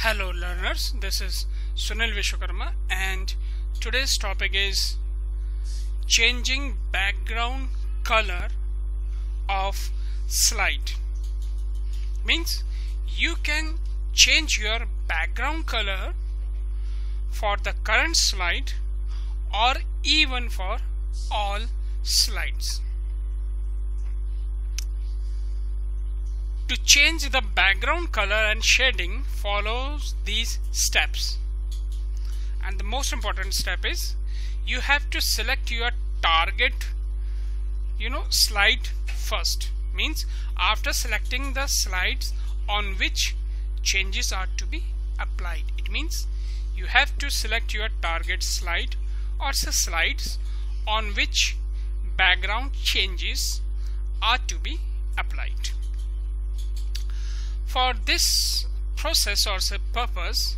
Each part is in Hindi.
Hello learners, this is Sunil Vishwakarma and today's topic is changing background color of slide. Means you can change your background color for the current slide or even for all slides. To change the background color and shading follows these steps, and the most important step is you have to select your target slide first. Means after selecting the slides on which changes are to be applied, it means you have to select your target slide or slides on which background changes are to be applied. For this process or purpose,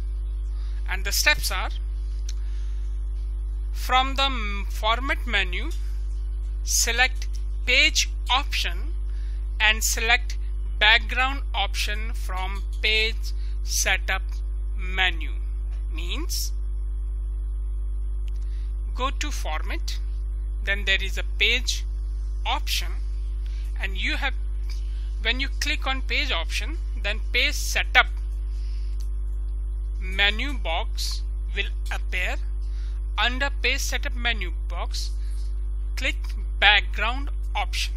and the steps are: from the format menu, select page option and select background option from page setup menu. Means go to format, then there is a page option, and you have, when you click on page option, then page setup menu box will appear. Under page setup menu box, click background option,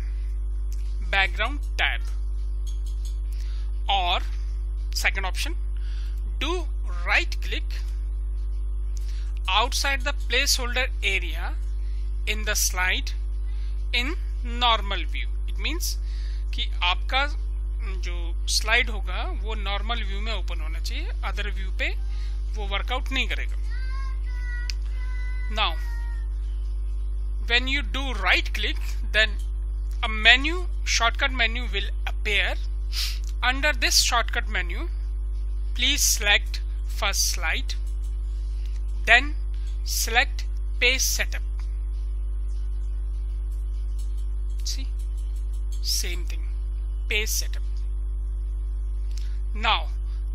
background tab, or second option, do right click outside the placeholder area in the slide in normal view. It means कि आपका जो स्लाइड होगा वो नॉर्मल व्यू में ओपन होना चाहिए, अदर व्यू पे वो वर्कआउट नहीं करेगा. Now when you do right click, then a menu, shortcut menu will appear. Under this shortcut menu, please select first slide, then select page setup. See, same thing, page setup. Now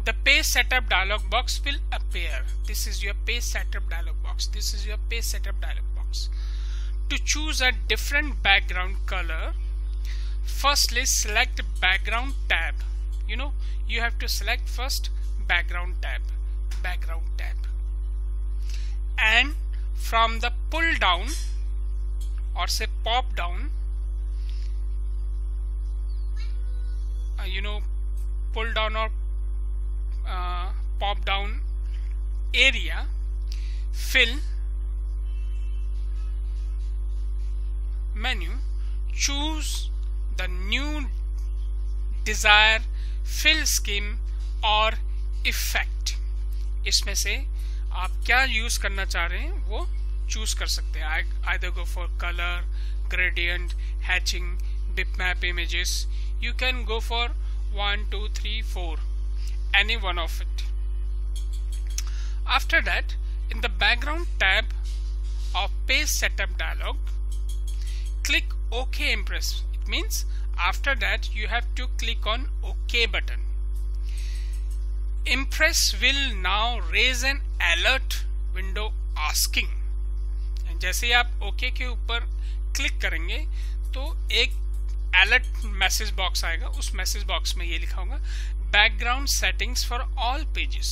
the page setup dialog box will appear. This is your page setup dialog box. This is your page setup dialog box. To choose a different background color, firstly select background tab. You have to select first background tab, and from the pull down or say pop down, pull down or pop down area, fill menu, choose the new desired fill scheme और इफेक्ट. इसमें से आप क्या यूज करना चाह रहे हैं वो चूज कर सकते हैं. either go for color, gradient, hatching, bitmap images. You can go for 1, 2, 3, 4, any one of it. After that, in the background tab of page setup dialog, click OK Impress. It means after that you have to click on OK button. Impress will now raise an alert window asking. जैसे ही आप OK के ऊपर क्लिक करेंगे तो एक अलर्ट मैसेज बॉक्स आएगा. उस मैसेज बॉक्स में ये लिखा होगा background settings for all pages.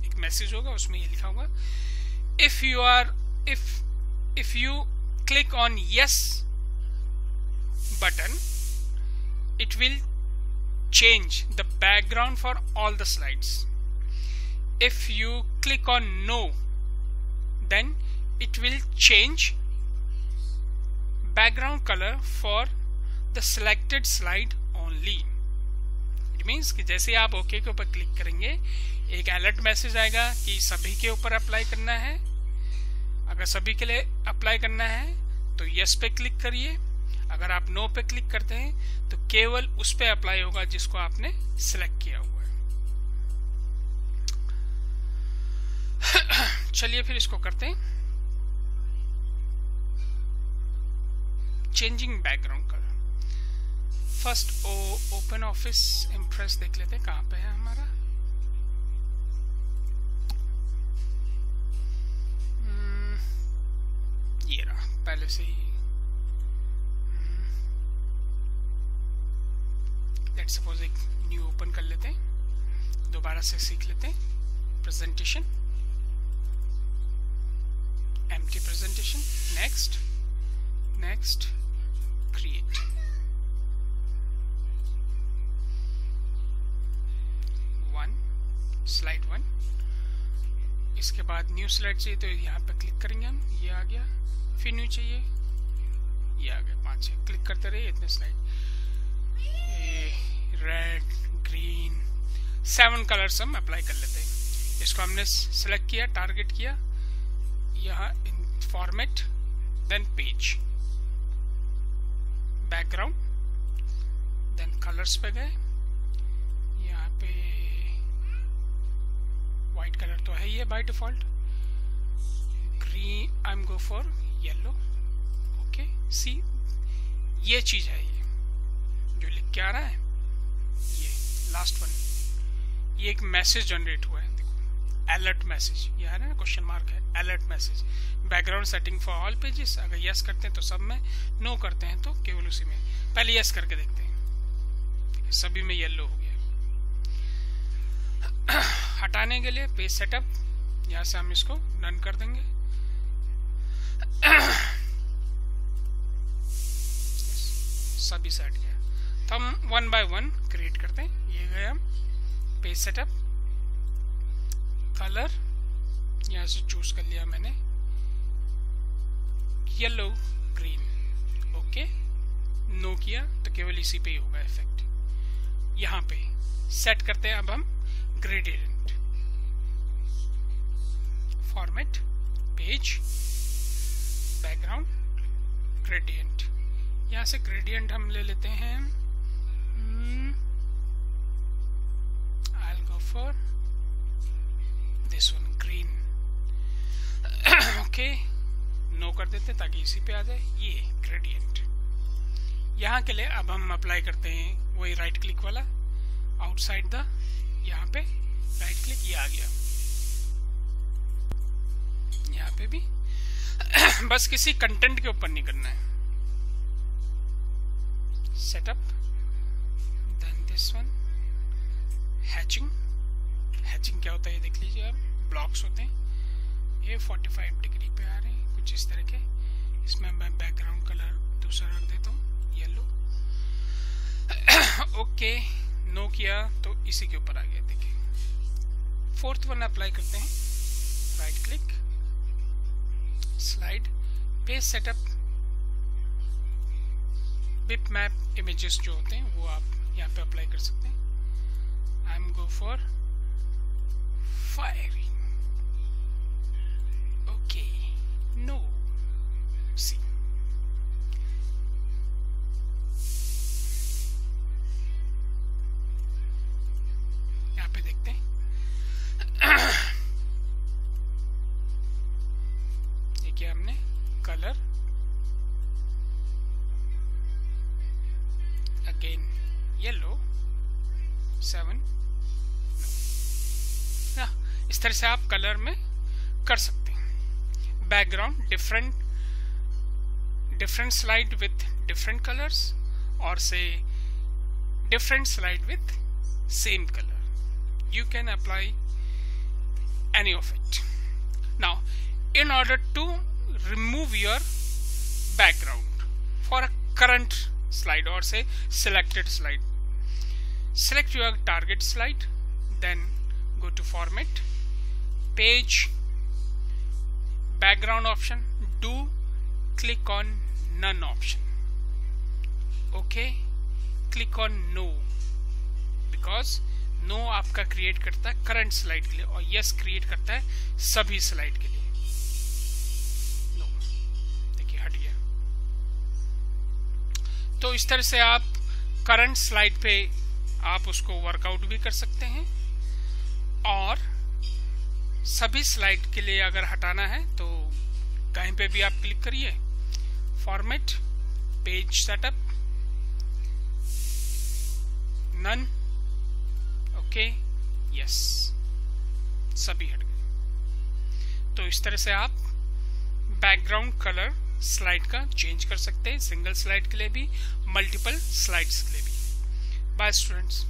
एक मैसेज होगा, उसमें ये लिखा होगा if you click on yes button, it will change the background for all the slides. If you click on no, then it will change background color for the selected slide only. It means कि जैसे आप OK के ऊपर क्लिक करेंगे एक अलर्ट मैसेज आएगा कि सभी के ऊपर अप्लाई करना है. अगर सभी के लिए अप्लाई करना है तो यस पे क्लिक करिए. अगर आप नो पे क्लिक करते हैं तो केवल उस पे अप्लाई होगा जिसको आपने सिलेक्ट किया हुआ है. चलिए फिर इसको करते हैं. Changing background colour. First open office impress देख लेते हैं कहाँ पे है हमारा. से ही लेट्स सपोज एक न्यू ओपन कर लेते हैं, दोबारा से सीख लेते हैं। Presentation, empty presentation, next next, create. Slide 1। इसके बाद न्यू स्लाइड चाहिए तो यहाँ पे क्लिक करेंगे हम, ये आ गया। फिर न्यू चाहिए, ये आ गया। 5-6 क्लिक करते रहिए, इतने स्लाइड। रेड, ग्रीन, 7 कलर्स हम अप्लाई कर लेते हैं। इसको हमने सेलेक्ट किया, टारगेट किया, यहाँ in format, then page, background, then colours पे गए। यहाँ पे वाइट कलर तो है ही है by default. Green, I am go for yellow. Okay, see ये चीज है, ये जो लिख के आ रहा है, ये लास्ट वन, ये एक मैसेज जनरेट हुआ है। देखो, अलर्ट मैसेज, ये है ना, क्वेश्चन मार्क है, alert message. Background setting for all pages, अगर यस करते हैं तो सब में, नो करते हैं तो केवल उसी में। पहले यस करके देखते हैं, सभी में येलो हो गया। हटाने के लिए पेज सेटअप, यहाँ से हम इसको रन कर देंगे। सभी सेट गया, तो हम 1 बाय 1 क्रिएट करते हैं। ये गया पेज सेटअप, कलर यहाँ से चूज कर लिया मैंने, येलो, ग्रीन। ओके, नो किया तो केवल इसी पे ही होगा इफेक्ट। यहाँ पे सेट करते हैं अब हम gradient, format, page, background, gradient. यहाँ से ग्रेडियंट हम ले लेते हैं, I'll go for this one, green। Okay, no कर देते ताकि इसी पे आ जाए ये ग्रेडियंट। यहाँ के लिए अब हम अप्लाई करते हैं वही राइट क्लिक वाला, आउटसाइड द, यहाँ पे राइट क्लिक, ये आ गया। यहाँ पे भी बस किसी कंटेंट के ऊपर नहीं करना है। Setup, then this one, hatching. Hatching क्या होता है ये देख लीजिए आप, ब्लॉक्स होते हैं, ये 45 डिग्री पे आ रहे हैं, कुछ इस तरह के। इसमें मैं बैकग्राउंड कलर दूसरा रख देता हूँ, येलो। ओके, नो किया तो इसी के ऊपर आ गया। देखिए, 4th वन अप्लाई करते हैं, right click, slide, page setup, beep map images जो होते हैं वो आप यहाँ पे अप्लाई कर सकते हैं। I am go for firing. Okay, no, see. यहाँ पे देखते हैं, ये क्या हमने कलर, अगेन येलो, 7। इस तरह से आप कलर में कर सकते हैं। Background, different slide with different colours, और से different slide with same colour. You can apply any of it. Now, in order to remove your background for a current slide or say selected slide, select your target slide, then go to format, page, background option, do click on none option. Okay, click on no, because no आपका क्रिएट करता है करंट स्लाइड के लिए, और यस क्रिएट करता है सभी स्लाइड के लिए। नो, देखिए हट गया। तो इस तरह से आप करंट स्लाइड पे आप उसको वर्कआउट भी कर सकते हैं, और सभी स्लाइड के लिए अगर हटाना है तो कहीं पे भी आप क्लिक करिए, format, page setup, none, okay, yes, सभी हट गए। तो इस तरह से आप बैकग्राउंड कलर स्लाइड का चेंज कर सकते हैं, सिंगल स्लाइड के लिए भी, मल्टीपल स्लाइड्स के लिए भी। Bye students.